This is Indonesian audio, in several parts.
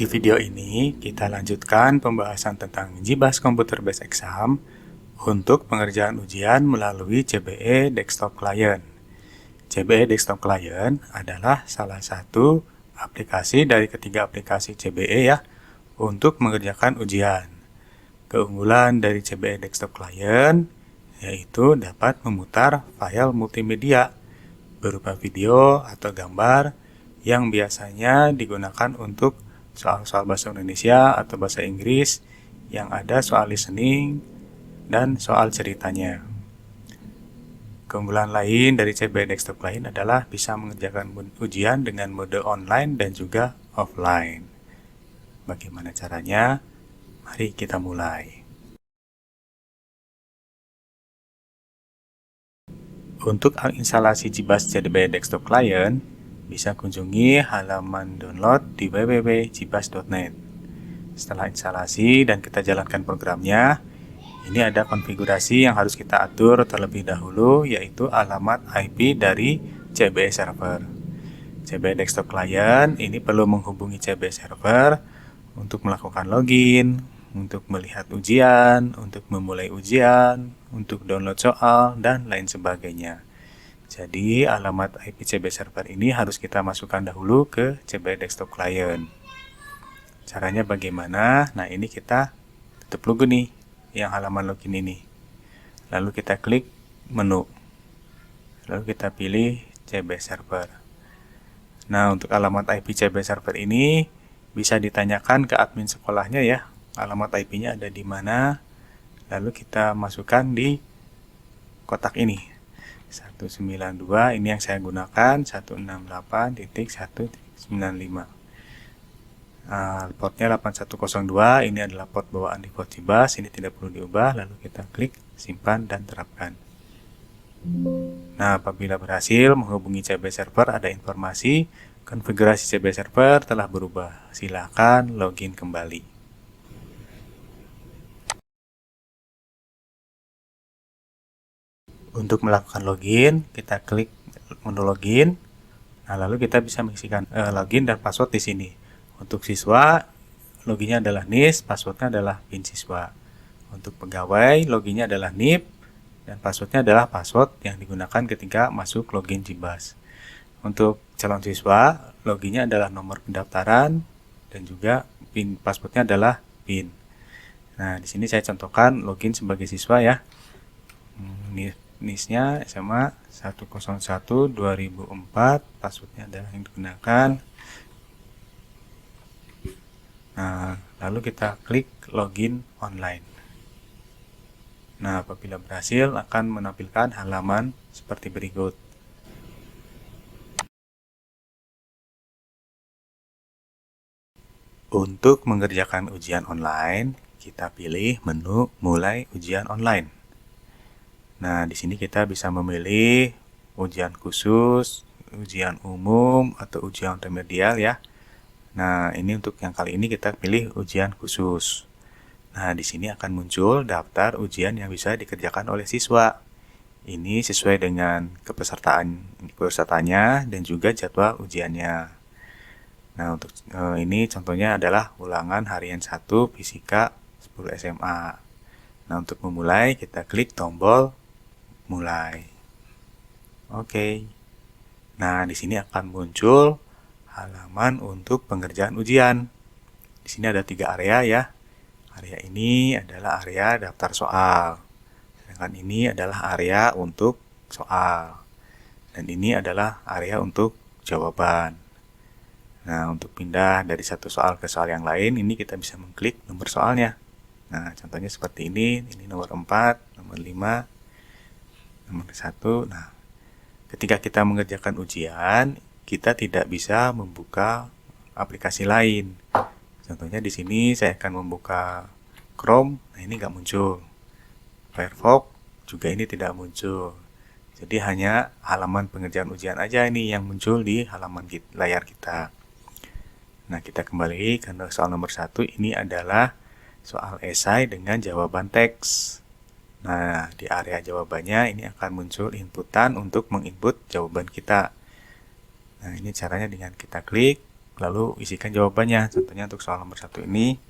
Di video ini, kita lanjutkan pembahasan tentang GBAS Computer Based Exam untuk pengerjaan ujian melalui CBE Desktop Client. CBE Desktop Client adalah salah satu aplikasi dari ketiga aplikasi CBE ya untuk mengerjakan ujian. Keunggulan dari CBE Desktop Client yaitu dapat memutar file multimedia berupa video atau gambar yang biasanya digunakan untuk soal-soal bahasa Indonesia atau bahasa Inggris yang ada soal listening dan soal ceritanya. Keunggulan lain dari CBE Desktop Client adalah bisa mengerjakan ujian dengan mode online dan juga offline. Bagaimana caranya? Mari kita mulai. Untuk instalasi GBAS CBE Desktop Client, bisa kunjungi halaman download di www.gbas.net. Setelah instalasi dan kita jalankan programnya, ini ada konfigurasi yang harus kita atur terlebih dahulu, yaitu alamat IP dari CBE server. CBE Desktop Client ini perlu menghubungi CBE server untuk melakukan login, untuk melihat ujian, untuk memulai ujian, untuk download soal, dan lain sebagainya. Jadi, alamat IP CBE server ini harus kita masukkan dahulu ke CBE Desktop Client. Caranya bagaimana? Nah, ini kita tutup dulu nih yang halaman login ini. Lalu kita klik menu. Lalu kita pilih CBE server. Nah, untuk alamat IP CBE server ini bisa ditanyakan ke admin sekolahnya ya. Alamat IP-nya ada di mana? Lalu kita masukkan di kotak ini. 192 ini yang saya gunakan, 168.1.95. Portnya 8102, ini adalah port bawaan di port GBAS, ini tidak perlu diubah. Lalu kita klik simpan dan terapkan. Nah, apabila berhasil menghubungi CBE server, ada informasi konfigurasi CBE server telah berubah. Silakan login kembali. Untuk melakukan login, kita klik menu login. Nah, lalu kita bisa mengisikan login dan password di sini. Untuk siswa, loginnya adalah NIS, passwordnya adalah PIN siswa. Untuk pegawai, loginnya adalah NIP, dan passwordnya adalah password yang digunakan ketika masuk login GBAS. Untuk calon siswa, loginnya adalah nomor pendaftaran, dan juga PIN passwordnya adalah PIN. Nah, di sini saya contohkan login sebagai siswa ya. NIS-nya SMA 101 2004, passwordnya adalah yang digunakan. Nah, lalu kita klik login online. Nah, apabila berhasil akan menampilkan halaman seperti berikut. Untuk mengerjakan ujian online, kita pilih menu mulai ujian online. Nah, di sini kita bisa memilih ujian khusus, ujian umum, atau ujian remedial ya. Nah, ini untuk yang kali ini kita pilih ujian khusus. Nah, di sini akan muncul daftar ujian yang bisa dikerjakan oleh siswa. Ini sesuai dengan kepesertaannya dan juga jadwal ujiannya. Nah, untuk ini contohnya adalah ulangan harian 1 Fisika 10 SMA. Nah, untuk memulai kita klik tombol mulai. Oke. Nah, di sini akan muncul halaman untuk pengerjaan ujian. Di sini ada 3 area ya. Area ini adalah area daftar soal. Sedangkan ini adalah area untuk soal. Dan ini adalah area untuk jawaban. Nah, untuk pindah dari satu soal ke soal yang lain, ini kita bisa mengklik nomor soalnya. Nah, contohnya seperti ini nomor 4, nomor 5, nomor 1. Nah, ketika kita mengerjakan ujian, kita tidak bisa membuka aplikasi lain. Contohnya di sini saya akan membuka Chrome, nah ini nggak muncul. Firefox juga ini tidak muncul. Jadi hanya halaman pengerjaan ujian aja ini yang muncul di halaman layar kita. Nah, kita kembali ke soal nomor 1. Ini adalah soal esai dengan jawaban teks. Nah, di area jawabannya ini akan muncul inputan untuk menginput jawaban kita. Nah, ini caranya dengan kita klik, lalu isikan jawabannya. Contohnya untuk soal nomor 1 ini,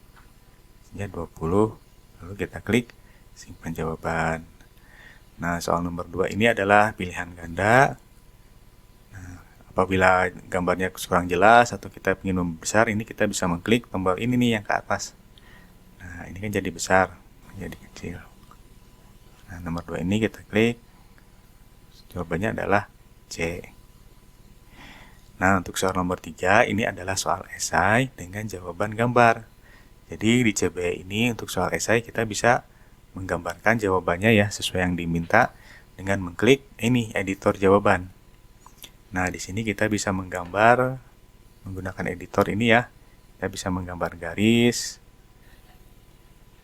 isinya 20, lalu kita klik simpan jawaban. Nah, soal nomor 2 ini adalah pilihan ganda. Nah, apabila gambarnya kurang jelas atau kita ingin membesar, ini kita bisa mengklik tombol ini nih yang ke atas. Nah, ini kan jadi besar, jadi kecil. Nah, nomor 2 ini kita klik, jawabannya adalah C. Nah, untuk soal nomor 3, ini adalah soal esai dengan jawaban gambar. Jadi di CBE ini untuk soal esai kita bisa menggambarkan jawabannya ya sesuai yang diminta dengan mengklik ini editor jawaban. Nah, di sini kita bisa menggambar menggunakan editor ini ya. Kita bisa menggambar garis,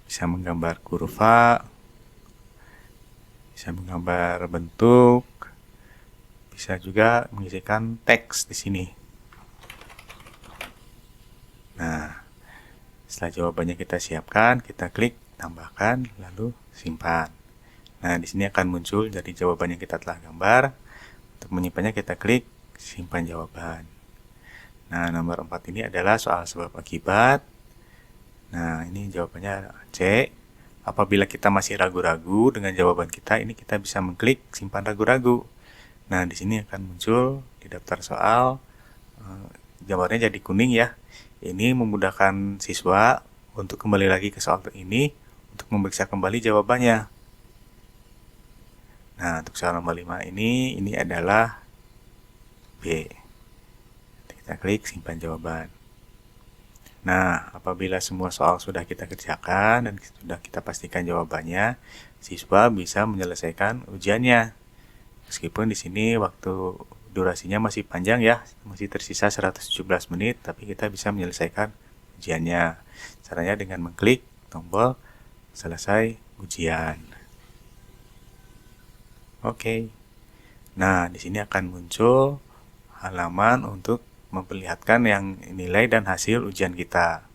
bisa menggambar kurva, bisa menggambar bentuk, bisa juga mengisikan teks di sini. Nah, setelah jawabannya kita siapkan, kita klik tambahkan, lalu simpan. Nah, di sini akan muncul dari jawaban yang kita telah gambar. Untuk menyimpannya kita klik simpan jawaban. Nah, nomor 4 ini adalah soal sebab akibat. Nah, ini jawabannya C. Apabila kita masih ragu-ragu dengan jawaban kita, ini kita bisa mengklik simpan ragu-ragu. Nah, di sini akan muncul di daftar soal, gambarnya jadi kuning ya. Ini memudahkan siswa untuk kembali lagi ke soal ini untuk memeriksa kembali jawabannya. Nah, untuk soal nomor 5 ini adalah B. Kita klik simpan jawaban. Nah, apabila semua soal sudah kita kerjakan dan sudah kita pastikan jawabannya, siswa bisa menyelesaikan ujiannya. Meskipun di sini waktu durasinya masih panjang ya, masih tersisa 117 menit, tapi kita bisa menyelesaikan ujiannya. Caranya dengan mengklik tombol selesai ujian. Oke. Nah, di sini akan muncul halaman untuk memperlihatkan yang nilai dan hasil ujian kita.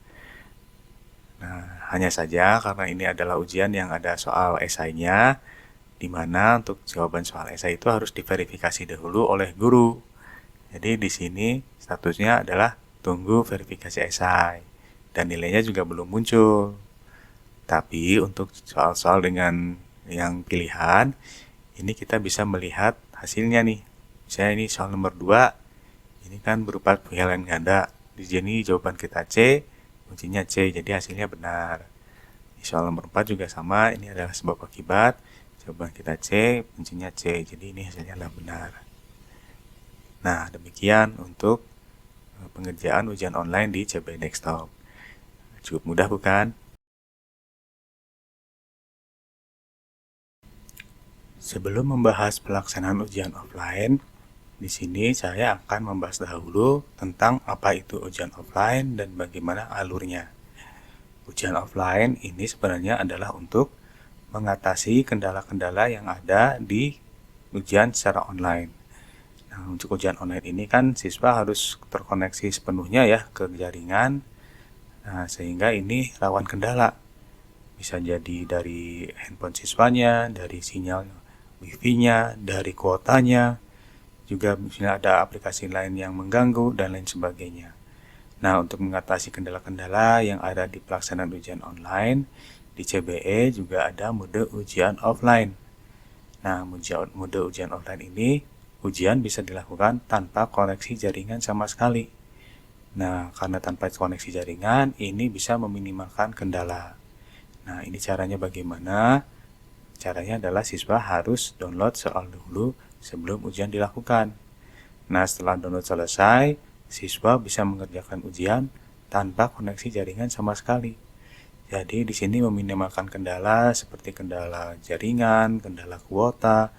Nah, hanya saja karena ini adalah ujian yang ada soal esainya, di mana untuk jawaban soal esai itu harus diverifikasi dahulu oleh guru. Jadi di sini statusnya adalah tunggu verifikasi esai dan nilainya juga belum muncul. Tapi untuk soal-soal dengan yang pilihan, ini kita bisa melihat hasilnya nih. Misalnya ini soal nomor 2, ini kan berupa pilihan ganda. Di sini jawaban kita C, kuncinya C, jadi hasilnya benar. Di soal nomor 4 juga sama, ini adalah sebab akibat. Jawaban kita C, kuncinya C, jadi ini hasilnya adalah benar. Nah, demikian untuk pengerjaan ujian online di CBE Desktop. Cukup mudah bukan? Sebelum membahas pelaksanaan ujian offline, di sini saya akan membahas dahulu tentang apa itu ujian offline dan bagaimana alurnya. Ujian offline ini sebenarnya adalah untuk mengatasi kendala-kendala yang ada di ujian secara online. Nah, untuk ujian online ini kan siswa harus terkoneksi sepenuhnya ya ke jaringan, nah, sehingga ini rawan kendala. Bisa jadi dari handphone siswanya, dari sinyal Wi-Fi-nya, dari kuotanya, juga misalnya ada aplikasi lain yang mengganggu, dan lain sebagainya. Nah, untuk mengatasi kendala-kendala yang ada di pelaksanaan ujian online, di CBE juga ada mode ujian offline. Nah, mode ujian offline ini, ujian bisa dilakukan tanpa koneksi jaringan sama sekali. Nah, karena tanpa koneksi jaringan, ini bisa meminimalkan kendala. Nah, ini caranya bagaimana? Caranya adalah siswa harus download soal dulu sebelum ujian dilakukan. Nah, setelah download selesai, siswa bisa mengerjakan ujian tanpa koneksi jaringan sama sekali. Jadi di sini meminimalkan kendala seperti kendala jaringan, kendala kuota,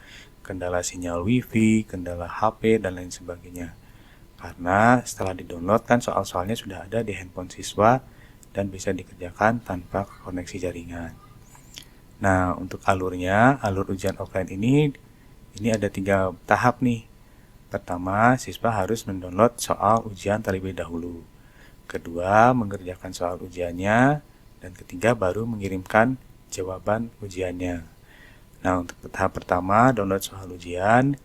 kendala sinyal Wi-Fi, kendala HP, dan lain sebagainya. Karena setelah di-download kan soal-soalnya sudah ada di handphone siswa dan bisa dikerjakan tanpa koneksi jaringan. Nah, untuk alurnya, alur ujian offline ini ada 3 tahap nih. Pertama, siswa harus mendownload soal ujian terlebih dahulu. Kedua, mengerjakan soal ujiannya. Dan ketiga, baru mengirimkan jawaban ujiannya. Nah, untuk tahap pertama, download soal ujian,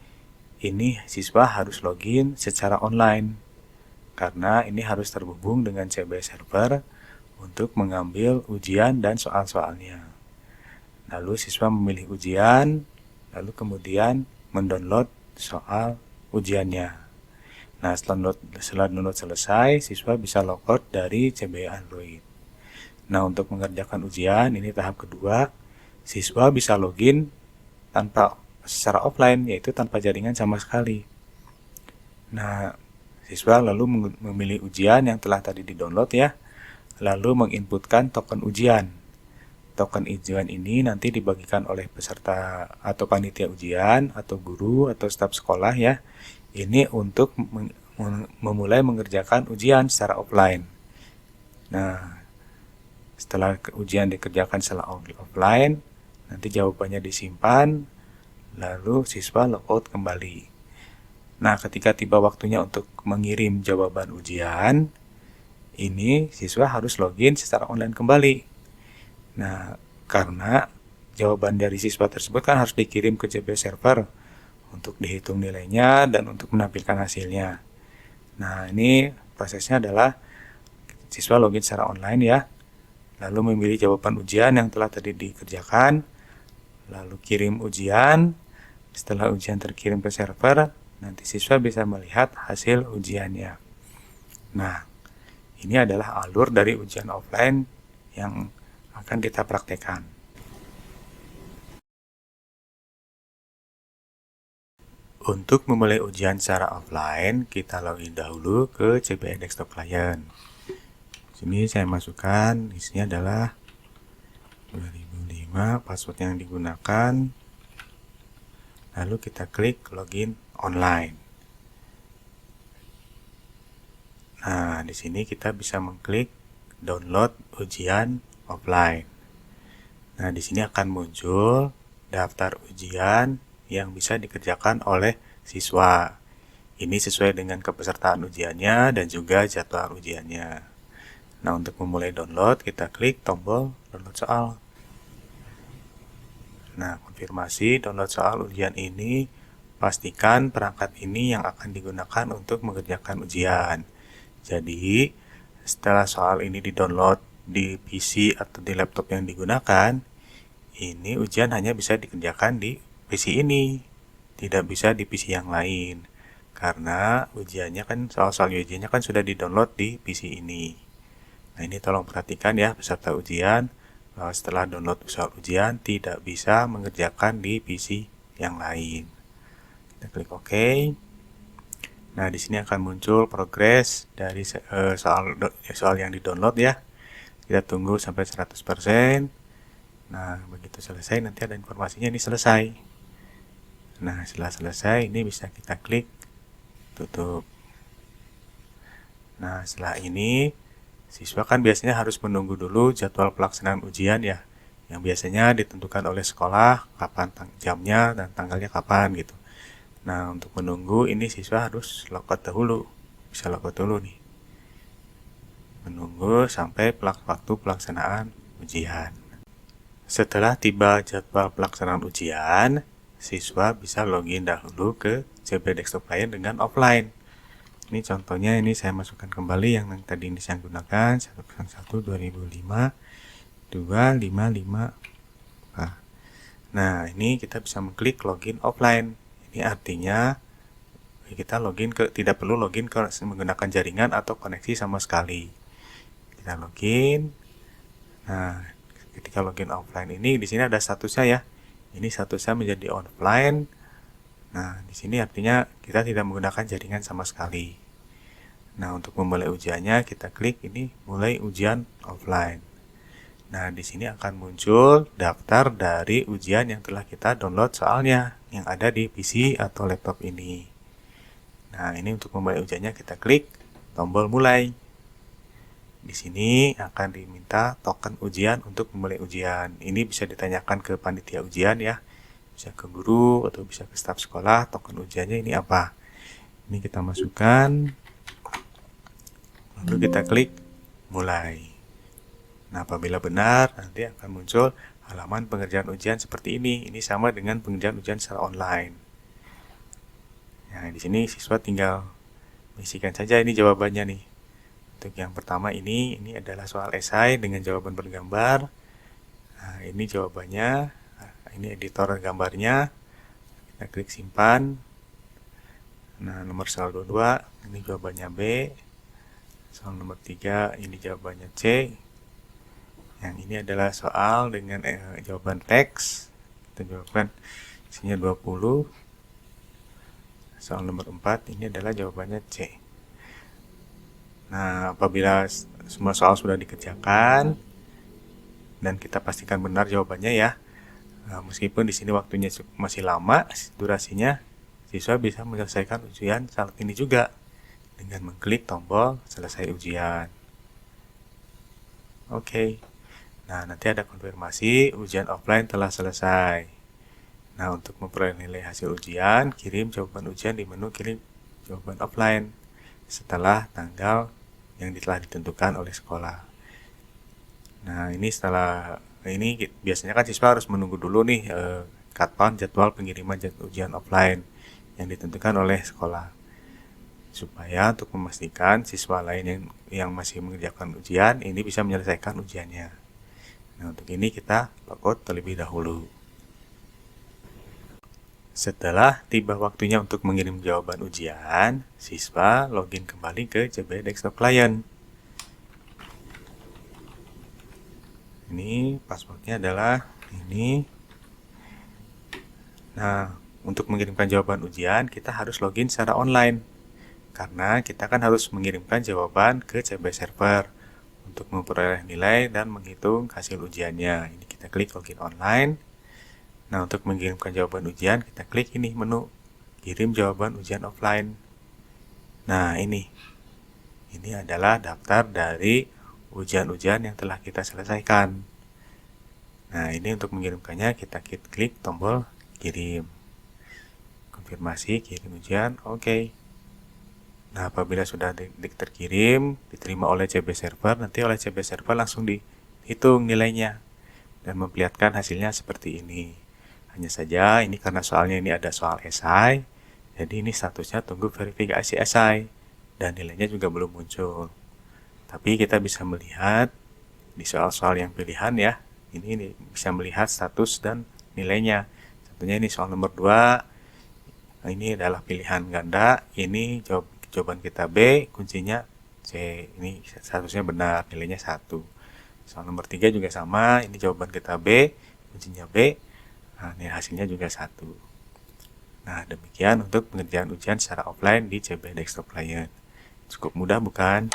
ini siswa harus login secara online. karena ini harus terhubung dengan CB server untuk mengambil ujian dan soal-soalnya. Lalu siswa memilih ujian, lalu kemudian mendownload soal ujiannya. Nah, setelah download selesai, siswa bisa logout dari CB Android. Nah, untuk mengerjakan ujian, ini tahap kedua, siswa bisa login secara offline, yaitu tanpa jaringan sama sekali. Nah, siswa lalu memilih ujian yang telah tadi di-download ya, lalu menginputkan token ujian. Token ujian ini nanti dibagikan oleh peserta atau panitia ujian, atau guru, atau staf sekolah ya. Ini untuk memulai mengerjakan ujian secara offline. Nah, setelah ujian dikerjakan secara offline, nanti jawabannya disimpan, lalu siswa logout kembali. Nah, ketika tiba waktunya untuk mengirim jawaban ujian, ini siswa harus login secara online kembali. Nah, karena jawaban dari siswa tersebut kan harus dikirim ke CB server untuk dihitung nilainya dan untuk menampilkan hasilnya. Nah, ini prosesnya adalah siswa login secara online ya, lalu memilih jawaban ujian yang telah tadi dikerjakan, lalu kirim ujian. Setelah ujian terkirim ke server, nanti siswa bisa melihat hasil ujiannya. Nah, ini adalah alur dari ujian offline yang akan kita praktekkan. Untuk memulai ujian secara offline, kita login dahulu ke CB Desktop Client. Sini saya masukkan, isinya adalah 2005, password yang digunakan. Lalu kita klik login online. Nah, di sini kita bisa mengklik download ujian offline. Nah, di sini akan muncul daftar ujian yang bisa dikerjakan oleh siswa. Ini sesuai dengan kepesertaan ujiannya dan juga jadwal ujiannya. Nah, untuk memulai download, kita klik tombol download soal. Nah, konfirmasi download soal ujian ini, pastikan perangkat ini yang akan digunakan untuk mengerjakan ujian. Jadi, setelah soal ini di-download di PC atau di laptop yang digunakan, ini ujian hanya bisa dikerjakan di PC ini, tidak bisa di PC yang lain, karena ujiannya kan soal-soal ujiannya kan sudah di-download di PC ini. Nah, ini tolong perhatikan ya peserta ujian, bahwa setelah download soal ujian tidak bisa mengerjakan di PC yang lain. Kita klik OK. Nah, di sini akan muncul progres dari soal yang di-download ya. Kita tunggu sampai 100%. Nah, begitu selesai nanti ada informasinya ini selesai. Nah, setelah selesai ini bisa kita klik tutup. Nah, setelah ini siswa kan biasanya harus menunggu dulu jadwal pelaksanaan ujian ya, yang biasanya ditentukan oleh sekolah kapan jamnya dan tanggalnya kapan gitu. Nah, untuk menunggu ini siswa harus logout dahulu, bisa logout dulu nih, menunggu sampai waktu pelaksanaan ujian. Setelah tiba jadwal pelaksanaan ujian, siswa bisa login dahulu ke CB Desktop Client dengan offline. Ini contohnya, ini saya masukkan kembali yang tadi ini saya gunakan 1/1/2005 255. Nah, ini kita bisa mengklik login offline. Ini artinya kita login tidak perlu login menggunakan jaringan atau koneksi sama sekali. Kita login. Nah, ketika login offline ini di sini ada statusnya ya. Ini statusnya menjadi offline. Nah, di sini artinya kita tidak menggunakan jaringan sama sekali. Nah, untuk memulai ujiannya kita klik ini mulai ujian offline. Nah, di sini akan muncul daftar dari ujian yang telah kita download soalnya yang ada di PC atau laptop ini. Nah, ini untuk memulai ujiannya kita klik tombol mulai. Di sini akan diminta token ujian untuk memulai ujian. Ini bisa ditanyakan ke panitia ujian ya. Bisa ke guru atau bisa ke staf sekolah, token ujiannya ini apa. Ini kita masukkan. Lalu kita klik mulai. Nah, apabila benar, nanti akan muncul halaman pengerjaan ujian seperti ini. Ini sama dengan pengerjaan ujian secara online. Nah, di sini siswa tinggal Isikan saja ini jawabannya nih. Untuk yang pertama ini adalah soal esai dengan jawaban bergambar. Nah, ini jawabannya. Nah, ini editor gambarnya. Kita klik simpan. Nah, nomor soal 22, ini jawabannya B. Soal nomor 3, ini jawabannya C. Yang ini adalah soal dengan jawaban teks. Kita jawabkan isinya 20. Soal nomor 4, ini adalah jawabannya C. Nah, apabila semua soal sudah dikerjakan dan kita pastikan benar jawabannya ya. Nah, meskipun di sini waktunya masih lama, durasinya, siswa bisa menyelesaikan ujian saat ini juga dengan mengklik tombol selesai ujian. Oke. Nah, nanti ada konfirmasi ujian offline telah selesai. Nah, untuk memperoleh nilai hasil ujian, kirim jawaban ujian di menu kirim jawaban offline setelah tanggal yang telah ditentukan oleh sekolah. Nah, ini setelah ini biasanya kan siswa harus menunggu dulu nih kapan jadwal pengiriman ujian offline yang ditentukan oleh sekolah. Supaya untuk memastikan siswa lain yang masih mengerjakan ujian ini bisa menyelesaikan ujiannya. Nah, untuk ini kita logout terlebih dahulu. Setelah tiba waktunya untuk mengirim jawaban ujian, siswa login kembali ke CB Desktop Client. Ini passwordnya adalah ini. Nah, untuk mengirimkan jawaban ujian, kita harus login secara online. Karena kita kan harus mengirimkan jawaban ke CB server untuk memperoleh nilai dan menghitung hasil ujiannya. Ini kita klik login online. Nah, untuk mengirimkan jawaban ujian, kita klik ini menu kirim jawaban ujian offline. Nah, ini adalah daftar dari ujian-ujian yang telah kita selesaikan. Nah, ini untuk mengirimkannya kita klik tombol kirim. Konfirmasi kirim ujian, oke. Nah, apabila sudah terkirim, diterima oleh CB server, nanti oleh CB server langsung dihitung nilainya dan memperlihatkan hasilnya seperti ini. Hanya saja ini karena soalnya ini ada soal esai, jadi ini statusnya tunggu verifikasi esai dan nilainya juga belum muncul. Tapi kita bisa melihat di soal-soal yang pilihan ya, ini bisa melihat status dan nilainya. Contohnya ini soal nomor 2, ini adalah pilihan ganda, ini jawaban kita B, kuncinya C, ini statusnya benar, nilainya 1. Soal nomor 3 juga sama, ini jawaban kita B, kuncinya B, nah, ini hasilnya juga 1. Nah, demikian untuk pengerjaan ujian secara offline di CB Desktop Client. Cukup mudah bukan?